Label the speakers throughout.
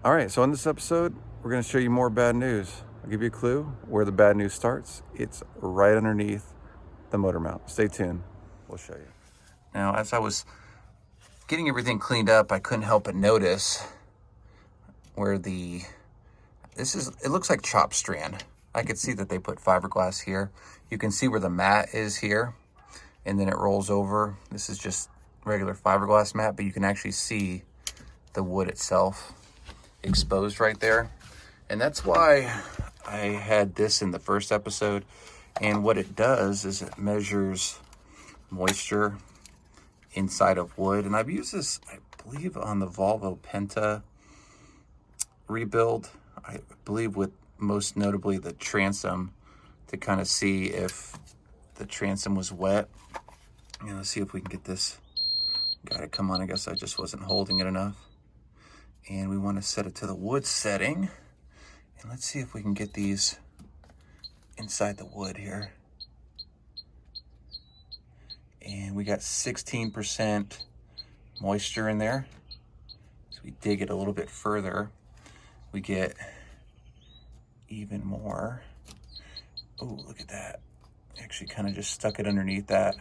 Speaker 1: All right, so in this episode, we're going to show you more bad news. I'll give you a clue where the bad news starts. It's right underneath the motor mount. Stay tuned. We'll show you. Now, as I was getting everything cleaned up, I couldn't help but notice where it looks like chop strand. I could see that they put fiberglass here. You can see where the mat is here, and then it rolls over. This is just regular fiberglass mat, but you can actually see the wood itself exposed right there. And that's why I had this in the first episode. And what it does is it measures moisture inside of wood. And I've used this, I believe, on the Volvo Penta rebuild. I believe with most notably the transom, to kind of see if the transom was wet. Let's see if we can get this guy to come on. I guess I just wasn't holding it enough. And we want to set it to the wood setting. And let's see if we can get these inside the wood here. And we got 16% moisture in there. So we dig it a little bit further, we get even more. Oh, look at that. Actually kind of just stuck it underneath that.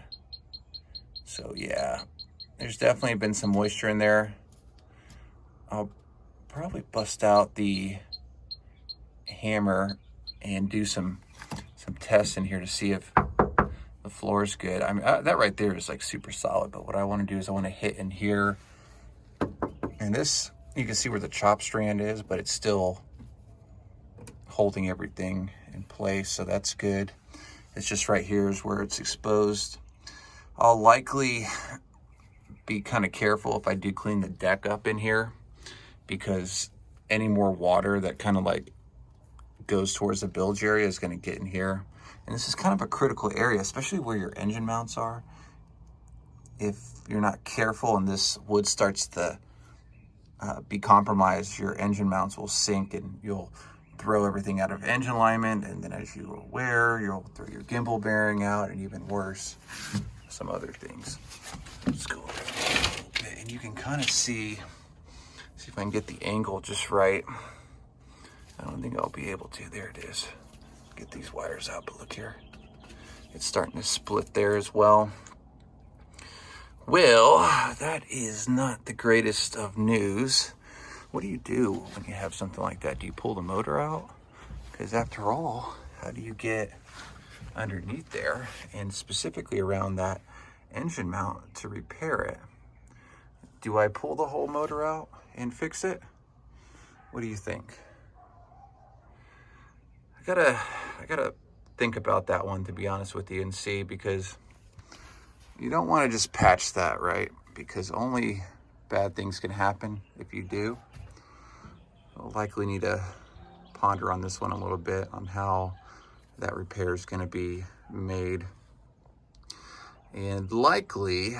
Speaker 1: So yeah, there's definitely been some moisture in there. I'll probably bust out the hammer and do some tests in here to see if the floor is good. I mean, that right there is like super solid, but what I want to do is I want to hit in here. And this, you can see where the chop strand is, but it's still holding everything in place, so that's good. It's just right here is where it's exposed. I'll likely be kind of careful if I do clean the deck up in here, because any more water that kind of like goes towards the bilge area is going to get in here. And this is kind of a critical area, especially where your engine mounts are. If you're not careful and this wood starts to be compromised, your engine mounts will sink and you'll throw everything out of engine alignment. And then as you are aware, you'll throw your gimbal bearing out, and even worse, some other things. Let's go over a little bit, and you can kind of see if I can get the angle just right. I don't think I'll be able to. There it is. Get these wires out, but look here. It's starting to split there as well. Well, that is not the greatest of news. What do you do when you have something like that? Do you pull the motor out? Because after all, how do you get underneath there, and specifically around that engine mount, to repair it? Do I pull the whole motor out and fix it? What do you think? I gotta think about that one, to be honest with you, and see, because you don't want to just patch that, right? Because only bad things can happen if you do. I'll likely need to ponder on this one a little bit, on how that repair is going to be made. And likely,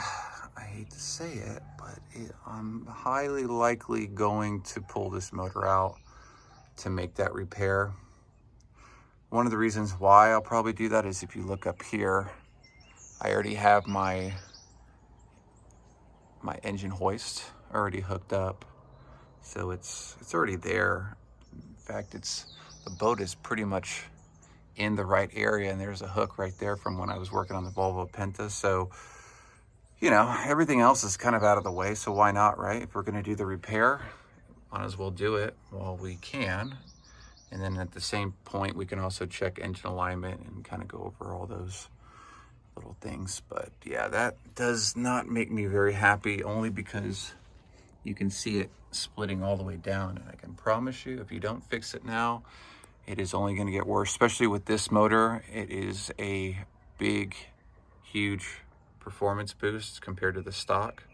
Speaker 1: I hate to say it, but I'm highly likely going to pull this motor out to make that repair. One of the reasons why I'll probably do that is, if you look up here, I already have my engine hoist already hooked up. So it's already there. In fact, the boat is pretty much in the right area, and there's a hook right there from when I was working on the Volvo Penta. So, everything else is kind of out of the way, so why not, right? If we're gonna do the repair, might as well do it while we can. And then at the same point, we can also check engine alignment and kind of go over all those little things. But yeah, that does not make me very happy, only because you can see it splitting all the way down. And I can promise you, if you don't fix it now, it is only going to get worse, especially with this motor. It is a big, huge performance boost compared to the stock.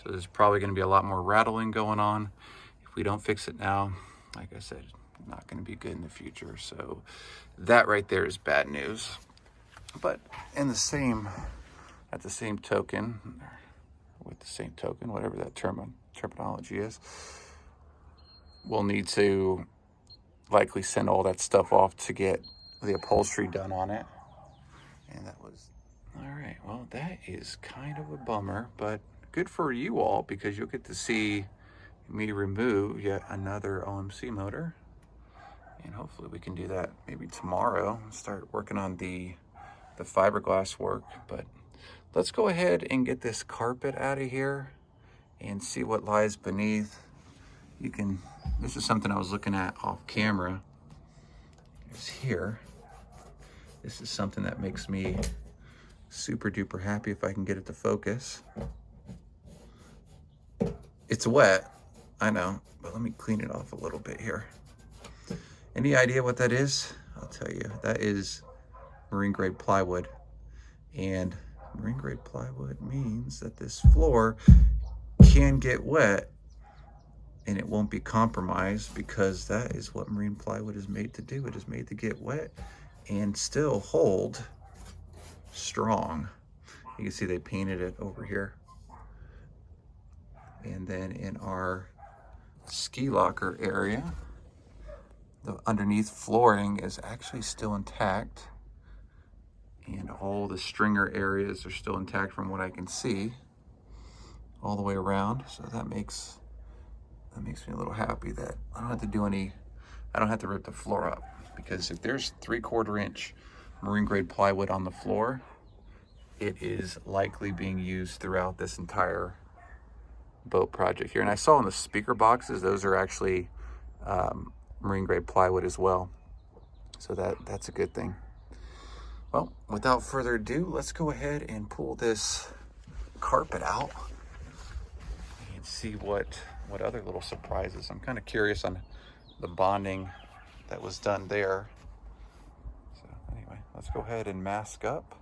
Speaker 1: So there's probably going to be a lot more rattling going on. If we don't fix it now, like I said, not going to be good in the future. So that right there is bad news. But at the same token, whatever that terminology is, we'll need to likely send all that stuff off to get the upholstery done on it. And that was all right. Well, that is kind of a bummer, but good for you all, because you'll get to see me remove yet another OMC motor. And hopefully we can do that maybe tomorrow, start working on the fiberglass work. But let's go ahead and get this carpet out of here and see what lies beneath. This is something I was looking at off camera. It's here. This is something that makes me super duper happy if I can get it to focus. It's wet, I know, but let me clean it off a little bit here. Any idea what that is? I'll tell you, that is marine grade plywood. And marine grade plywood means that this floor can get wet and it won't be compromised, because that is what marine plywood is made to do. It is made to get wet and still hold strong. You can see they painted it over here. And then in our ski locker area, the underneath flooring is actually still intact, and all the stringer areas are still intact from what I can see all the way around. So that makes me a little happy that I don't have to rip the floor up, because if there's 3/4 inch marine grade plywood on the floor, it is likely being used throughout this entire boat project here. And I saw in the speaker boxes, those are actually marine grade plywood as well. So that's a good thing. Well, without further ado, let's go ahead and pull this carpet out and see what other little surprises. I'm kind of curious on the bonding that was done there. So anyway, let's go ahead and mask up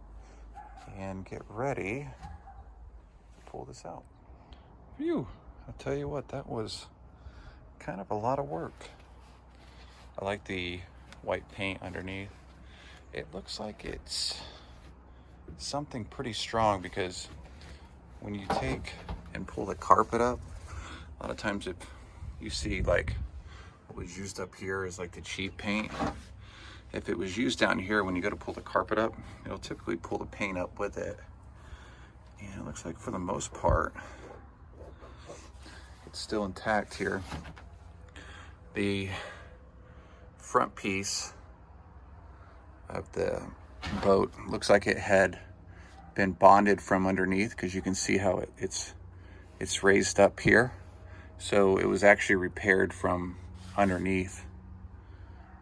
Speaker 1: and get ready to pull this out. Phew, I'll tell you what, that was kind of a lot of work. I like the white paint underneath. It looks like it's something pretty strong, because when you take and pull the carpet up, a lot of times if you see like what was used up here is like the cheap paint. If it was used down here, when you go to pull the carpet up, it'll typically pull the paint up with it. And it looks like for the most part, it's still intact here. The front piece of the boat looks like it had been bonded from underneath, because you can see how it's raised up here. So it was actually repaired from underneath,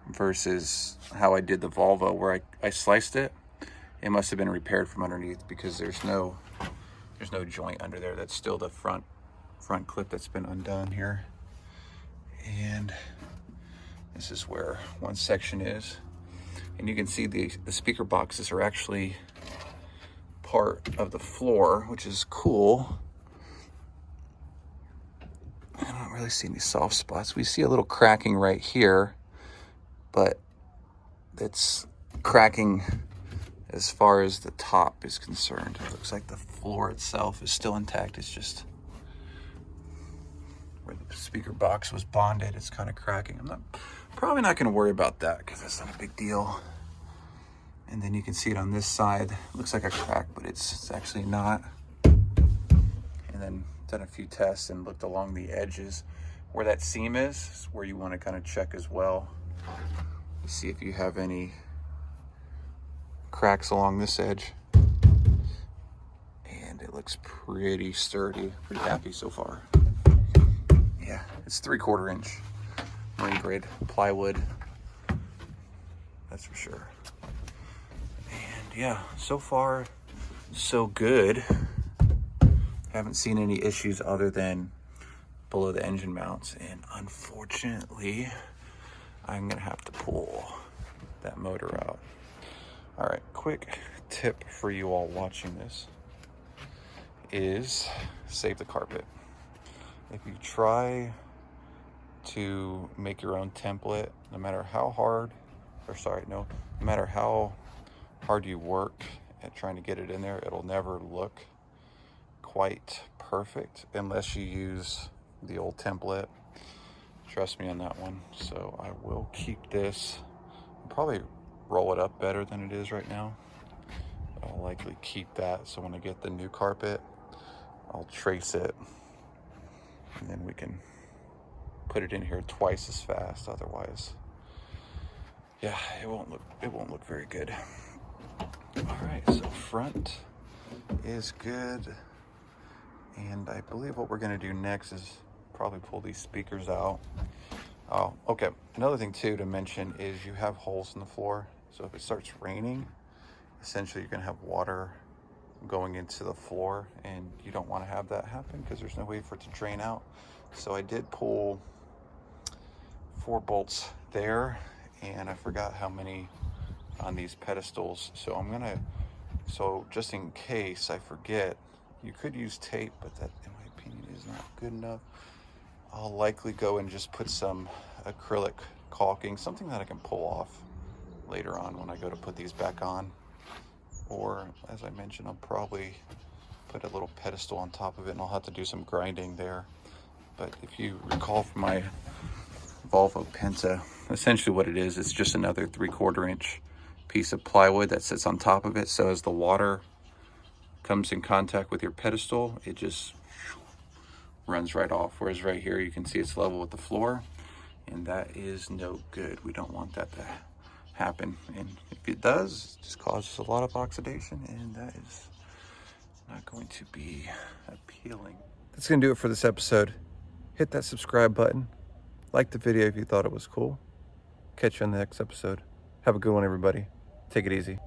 Speaker 1: versus how I did the Volvo where I sliced it. It must have been repaired from underneath, because there's no joint under there. That's still the front clip that's been undone here. And this is where one section is. And you can see the speaker boxes are actually part of the floor, which is cool. I don't really see any soft spots. We see a little cracking right here, but it's cracking as far as the top is concerned. It looks like the floor itself is still intact. It's just where the speaker box was bonded, it's kind of cracking. I'm probably not going to worry about that, because that's not a big deal. And then you can see it on this side. It looks like a crack, but it's actually not. And then done a few tests and looked along the edges. Where that seam is where you want to kind of check as well. See if you have any cracks along this edge. And it looks pretty sturdy. Pretty happy so far. Yeah, it's 3/4 inch marine grade plywood. That's for sure. And yeah, so far so good. Haven't seen any issues other than below the engine mounts, and unfortunately I'm gonna have to pull that motor out. All right, quick tip for you all watching this is save the carpet. If you try to make your own template, no matter how hard you work at trying to get it in there, it'll never look quite perfect unless you use the old template. Trust me on that one. So I will keep this, probably roll it up better than it is right now. I'll likely keep that, so when I get the new carpet, I'll trace it, and then we can put it in here twice as fast. Otherwise, yeah, it won't look very good. All right, so front is good. And I believe what we're gonna do next is probably pull these speakers out. Oh, okay. Another thing too to mention is you have holes in the floor. So if it starts raining, essentially you're gonna have water going into the floor, and you don't want to have that happen because there's no way for it to drain out. So I did pull 4 bolts there, and I forgot how many on these pedestals. So just in case I forget, you could use tape, but that, in my opinion, is not good enough. I'll likely go and just put some acrylic caulking, something that I can pull off later on when I go to put these back on. Or, as I mentioned, I'll probably put a little pedestal on top of it, and I'll have to do some grinding there. But if you recall from my Volvo Penta, essentially what it is, it's just another 3/4 inch piece of plywood that sits on top of it. So as the water comes in contact with your pedestal, it just runs right off. Whereas right here, you can see it's level with the floor, and that is no good. We don't want that to happen. And if it does, it just causes a lot of oxidation, and that is not going to be appealing. That's going to do it for this episode. Hit that subscribe button. Like the video if you thought it was cool. Catch you on the next episode. Have a good one, everybody. Take it easy.